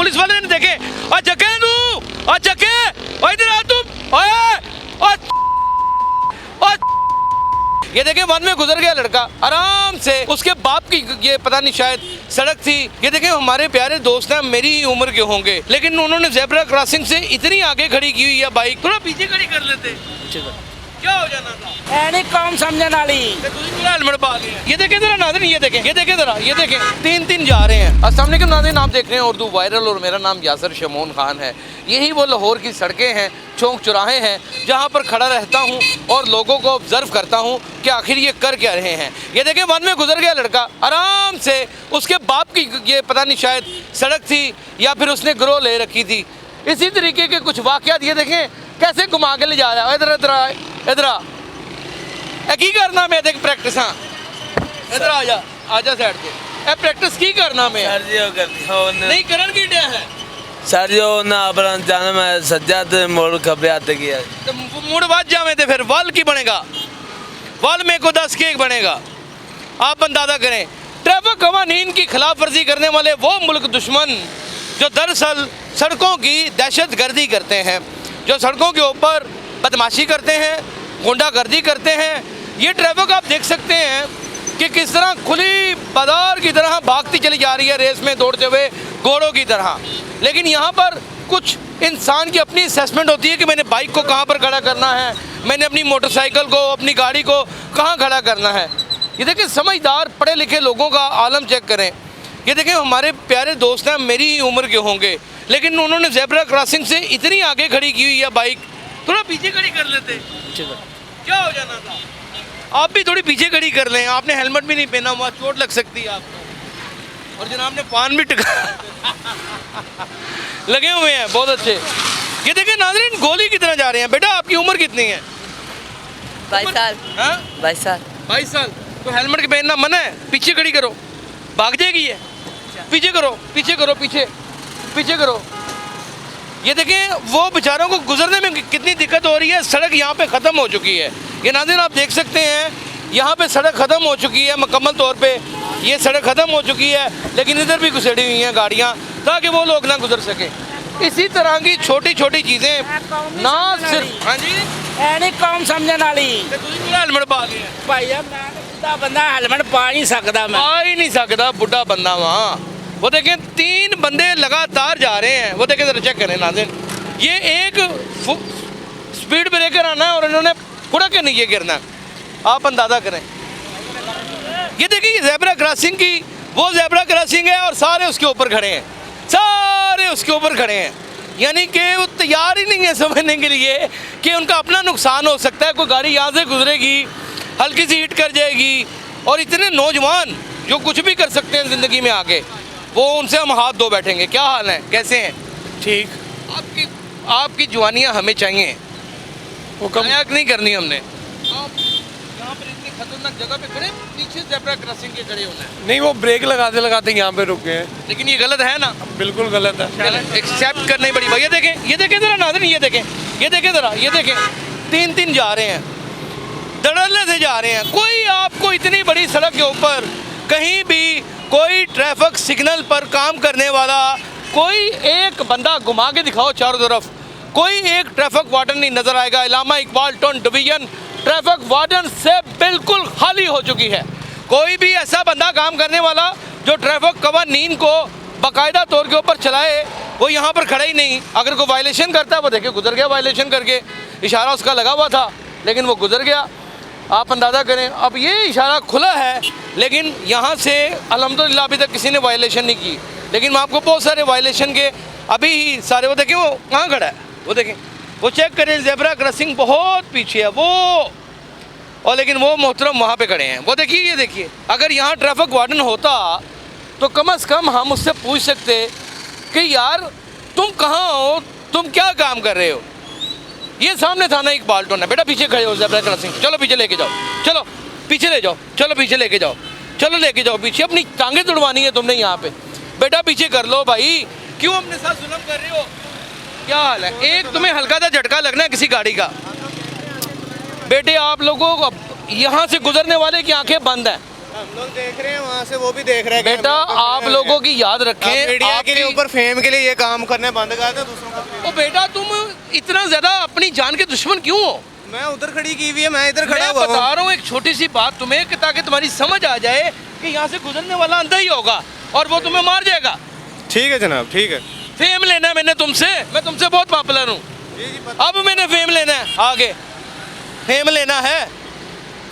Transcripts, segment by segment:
Police वाले ने देखे, और जके तू, और जके, और इधर आ तुम, और ये देखें वन में गुजर गया लड़का आराम से, उसके बाप की ये पता नहीं शायद सड़क थी। ये देखें हमारे प्यारे दोस्त हैं, मेरी ही उम्र के होंगे, लेकिन उन्होंने ज़ेब्रा क्रॉसिंग से इतनी आगे खड़ी की हुई है बाइक, थोड़ा पीछे खड़ी कर लेते, क्या हो जाना था। नहीं कौन समझने वाली हेलमेट पा लिया। ये देखें जरा नाज़रीन, ये देखें, ये देखें जरा, ये देखें, तीन जा रहे हैं। अस्सलाम वालेकुम नाज़रीन, आप देख रहे हैं उर्दू वायरल और मेरा नाम यासर शमोन खान है। यही वो लाहौर की सड़कें हैं, चौक चौराहे हैं, जहाँ पर खड़ा रहता हूँ और लोगों को ऑब्जर्व करता हूँ कि आखिर ये कर क्या रहे हैं। ये देखें वन में गुजर गया लड़का आराम से, उसके बाप की ये पता नहीं शायद सड़क थी या फिर उसने ग्रो ले रखी थी। इसी तरीके के कुछ वाक़यात ये देखें कैसे घुमा के ले जा रहा है। इधर इधर इधर आ की करना मैं देख प्रैक्टिस, हाँ इधर आजा साइड पे, ए प्रैक्टिस की करना मैं सर जी करनी नहीं करण की डे है सर जो ना अपना जाना मैं सज्जा ते मोड़ खबरे आते किया तो मुड़ बात जावे थे फिर वाल की बनेगा, वाल में को 10 केक बनेगा। आप अंदाजा करें, ट्रैफिक कवानीन की खिलाफ वर्जी करने वाले वो मुल्क दुश्मन जो दरअसल सड़कों की दहशत गर्दी करते हैं, जो सड़कों के ऊपर बदमाशी करते हैं, गुंडागर्दी करते हैं। ये ट्रैफिक आप देख सकते हैं कि किस तरह खुली बाजार की तरह भागती चली जा रही है, रेस में दौड़ते हुए घोड़ों की तरह। लेकिन यहाँ पर कुछ इंसान की अपनी असेसमेंट होती है कि मैंने बाइक को कहाँ पर खड़ा करना है, मैंने अपनी मोटरसाइकिल को, अपनी गाड़ी को कहाँ खड़ा करना है। ये देखें समझदार पढ़े लिखे लोगों का आलम चेक करें। ये देखें हमारे प्यारे दोस्त हैं, मेरी ही उम्र के होंगे, लेकिन उन्होंने ज़ेब्रा क्रॉसिंग से इतनी आगे खड़ी की हुई है बाइक, थोड़ा पीछे खड़ी कर लेते, क्या हो जाना था। आप भी थोड़ी पीछे खड़ी कर लें, आपने हेलमेट भी नहीं पहना हुआ, चोट लग सकती है आपको, और जनाब ने पान भी टिका लगे हुए हैं बहुत अच्छे। ये देखें नाज़रीन गोली कितना जा रहे हैं। बेटा आपकी उम्र कितनी है? 22 साल। हाँ 22 साल। 22 साल। तो हेलमेट के पहनना मना है, पीछे खड़ी करो, भाग जाएगी ये, पीछे करो, पीछे करो, पीछे पीछे करो। ये देखें वो बेचारों को गुजरने में कितनी दिक्कत हो रही है। सड़क यहाँ पे ख़त्म हो चुकी है, ये नाज़रीन आप देख सकते हैं, यहाँ पे सड़क ख़त्म हो चुकी है मुकम्मल तौर पे, ये सड़क ख़त्म हो चुकी है, लेकिन इधर भी घुसेड़ी हुई हैं गाड़ियाँ ताकि वो लोग ना गुजर सकें। इसी तरह की छोटी छोटी चीज़ें ना सिर्फ, हाँ जी नहीं कौन समझने वाली हेलमेट पा लिया भाई, मैं बुढ़ा बंदा हेलमेट पा नहीं सकता, मैं पा ही नहीं सकता बुढ़ा बंदा वहाँ। वो देखें 3 बंदे लगातार जा रहे हैं, वो देखें जरा चेक करें नाज़रीन, ये एक स्पीड ब्रेकर आना है और इन्होंने पूरा के नीचे गिरना है, आप अंदाज़ा करें। ये देखिए ज़ेब्रा क्रॉसिंग की वो ज़ेब्रा क्रॉसिंग है और सारे उसके ऊपर खड़े हैं, सारे उसके ऊपर खड़े हैं, यानी कि वो तैयार ही नहीं है समझने के लिए कि उनका अपना नुकसान हो सकता है। कोई गाड़ी यहाँ से गुजरेगी, हल्की सी हिट कर जाएगी, और इतने नौजवान जो कुछ भी कर सकते हैं ज़िंदगी में आगे, वो उनसे हम हाथ धो बैठेंगे। क्या हाल है, कैसे हैं? ठीक। आपकी जवानियाँ हमें चाहिए, वो कम मजाक नहीं करनी हमने। आप यहाँ पर इतनी खतरनाक जगह पे खड़े, पीछे ज़ेब्रा क्रॉसिंग के खड़े होना है। नहीं, वो ब्रेक लगाते लगाते यहाँ पे रुक गए हैं। लेकिन ये गलत है ना, बिल्कुल गलत है, एक्सेप्ट करना ही पड़ी। भाई ये देखें जरा नाज़रीन, ये देखें, ये देखें जरा, ये देखें, तीन जा रहे हैं, धड़ल्ले से जा रहे हैं। कोई आपको इतनी बड़ी सड़क के ऊपर कहीं भी कोई ट्रैफिक सिग्नल पर काम करने वाला कोई एक बंदा घुमा के दिखाओ चारों तरफ, कोई एक ट्रैफिक वार्डन नहीं नज़र आएगा। Allama Iqbal Town division traffic warden से बिल्कुल खाली हो चुकी है। कोई भी ऐसा बंदा काम करने वाला जो ट्रैफिक कवानीन को बाकायदा तौर के ऊपर चलाए, वो यहाँ पर खड़ा ही नहीं। अगर कोई वायलेशन करता है वो देखिए गुजर गया, वायलेशन करके इशारा उसका लगा हुआ था लेकिन वो गुजर गया। आप अंदाज़ा करें, अब ये इशारा खुला है लेकिन यहाँ से अल्हम्दुलिल्लाह अभी तक किसी ने वायलेशन नहीं की, लेकिन मैं आपको बहुत सारे वायलेशन के अभी ही सारे, वो देखें वो कहाँ खड़ा है, वो देखें, वो चेक करें, ज़ेब्रा क्रॉसिंग बहुत पीछे है वो, और लेकिन वो मोहतरम वहाँ पे खड़े हैं। वो देखिए, ये देखिए, अगर यहाँ ट्रैफिक वार्डन होता तो कम से कम हम उससे पूछ सकते कि यार तुम कहाँ हो, तुम क्या काम कर रहे हो। ये सामने थाना इकबाल टाउन है, बेटा पीछे खड़े हो ज़ेब्रा क्रॉसिंग, चलो पीछे लेके जाओ, चलो पीछे ले जाओ, चलो पीछे लेके जाओ, चलो लेके जाओ पीछे, अपनी टांगें तुड़वानी है तुमने यहाँ पे, बेटा पीछे कर लो भाई, क्यों अपने साथ जुल्म कर रहे हो। क्या हाल है, एक तुम्हें हल्का सा झटका लगना है किसी गाड़ी का, बेटे आप लोगों को यहाँ से गुजरने वाले की आंखें बंद हैं, हम लोग देख रहे हैं वहाँ से, वो भी देख रहे हैं। बेटा आप लोगों की याद रखें, मीडिया के लिए आपकी- ऊपर फेम के लिए ये काम करने बंद कर दो दूसरों का। ओ बेटा तुम इतना ज्यादा अपनी जान के दुश्मन क्यों हो? मैं उधर खड़ी की हुई है, मैं इधर खड़ा मैं हुआ बता हूँ। रहा हूँ एक छोटी सी बात तुम्हें कि ताकि तुम्हारी समझ आ जाए कि यहाँ से गुजरने वाला अंधा ही होगा और वो तुम्हें मार जाएगा। ठीक है जनाब, ठीक है। फेम लेना है मैंने तुमसे, मैं तुमसे बहुत पॉपुलर हूँ। अब मैंने फेम लेना है, आगे फेम लेना है।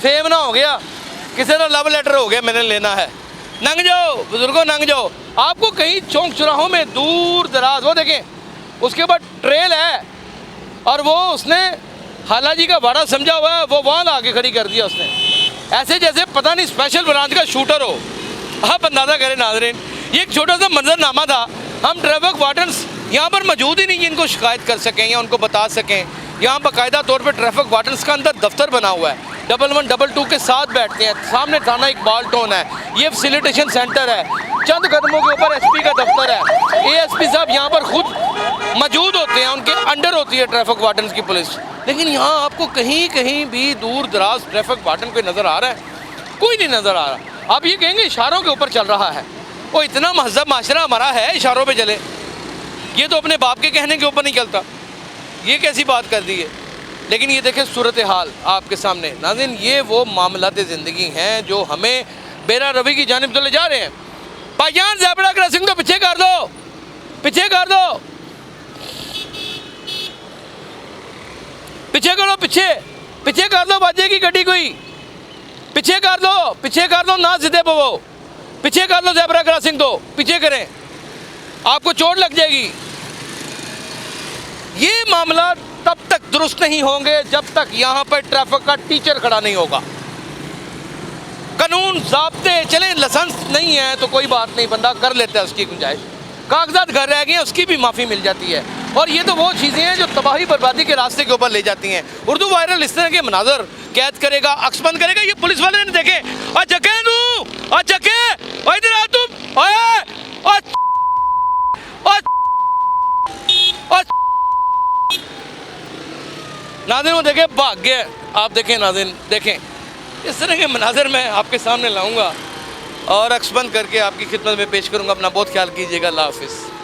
फेम ना हो गया किसी का लव लेटर हो गया, मैंने लेना है। नंग जाओ बुजुर्गों, नंग जाओ। आपको कहीं चौक चौराहों में दूर दराज, वो देखें उसके बाद ट्रेल है और वो उसने हाला जी का भाड़ा समझा हुआ है, वो वहाँ आके खड़ी कर दिया उसने, ऐसे जैसे पता नहीं स्पेशल ब्रांच का शूटर हो। आप अंदाज़ा करें नाज़रीन, ये एक छोटा सा मंजरनामा था। हम ट्रैफिक वार्डन्स यहाँ पर मौजूद ही नहीं जिनको शिकायत कर सकें या उनको बता सकें। यहाँ बाकायदा तौर पर ट्रैफिक वार्डन्स का अंदर दफ्तर बना हुआ है, 11 22 के साथ बैठते हैं। सामने थाना इकबाल टाउन है, ये फैसिलिटेशन सेंटर है, चंद कदमों के ऊपर एसपी का दफ्तर है। एएसपी साहब यहाँ पर खुद मौजूद होते हैं, उनके अंडर होती है ट्रैफिक वार्डन्स की पुलिस। लेकिन यहाँ आपको कहीं कहीं भी दूर दराज ट्रैफिक वार्डन कोई नज़र आ रहा है? कोई नहीं नज़र आ रहा। आप ये कहेंगे इशारों के ऊपर चल रहा है। वो इतना महज़ब माशरा हमारा है, इशारों पे चले। ये तो अपने बाप के कहने के ऊपर नहीं चलता, ये कैसी बात कर दी है। लेकिन ये देखें सूरत हाल आपके सामने नाज़रीन, ये वो मामलात ज़िंदगी हैं जो हमें बेरा रवि की जानिब तो ले जा रहे हैं। भाईजान ज़ेब्रा क्रॉसिंग तो पीछे कर दो, पीछे कर दो, पीछे करो, पीछे पीछे कर दो, बाजेगी गड्डी कोई, पीछे कर दो, पीछे कर दो, ना सीधे पवो, पीछे कर लो। ज़ेब्रा क्रॉसिंग तो पीछे करें, आपको चोट लग जाएगी। ये मामला तब तक दुरुस्त नहीं होंगे जब तक यहाँ पर ट्रैफिक का टीचर खड़ा नहीं होगा। कानून ज़ाब्ते चले, लाइसेंस नहीं है तो कोई बात नहीं, बंदा कर लेता है, उसकी गुंजाइश, कागजात घर रह गए हैं उसकी भी माफ़ी मिल जाती है। और ये तो वो चीज़ें हैं जो तबाही बर्बादी के रास्ते के ऊपर ले जाती हैं। उर्दू वायरल इस तरह के मनाजर कैद करेगा, अक्स बंद करेगा। ये पुलिस वाले ने देखे, जके तू जके इधर आ तुम, नाज़रीन वो देखें भाग गए। आप देखें नाज़रीन, देखें इस तरह के मनाजर मैं आपके सामने लाऊंगा और अक्स बंद करके आपकी खिदमत में पेश करूंगा। अपना बहुत ख्याल कीजिएगा। अल्लाह हाफिज़।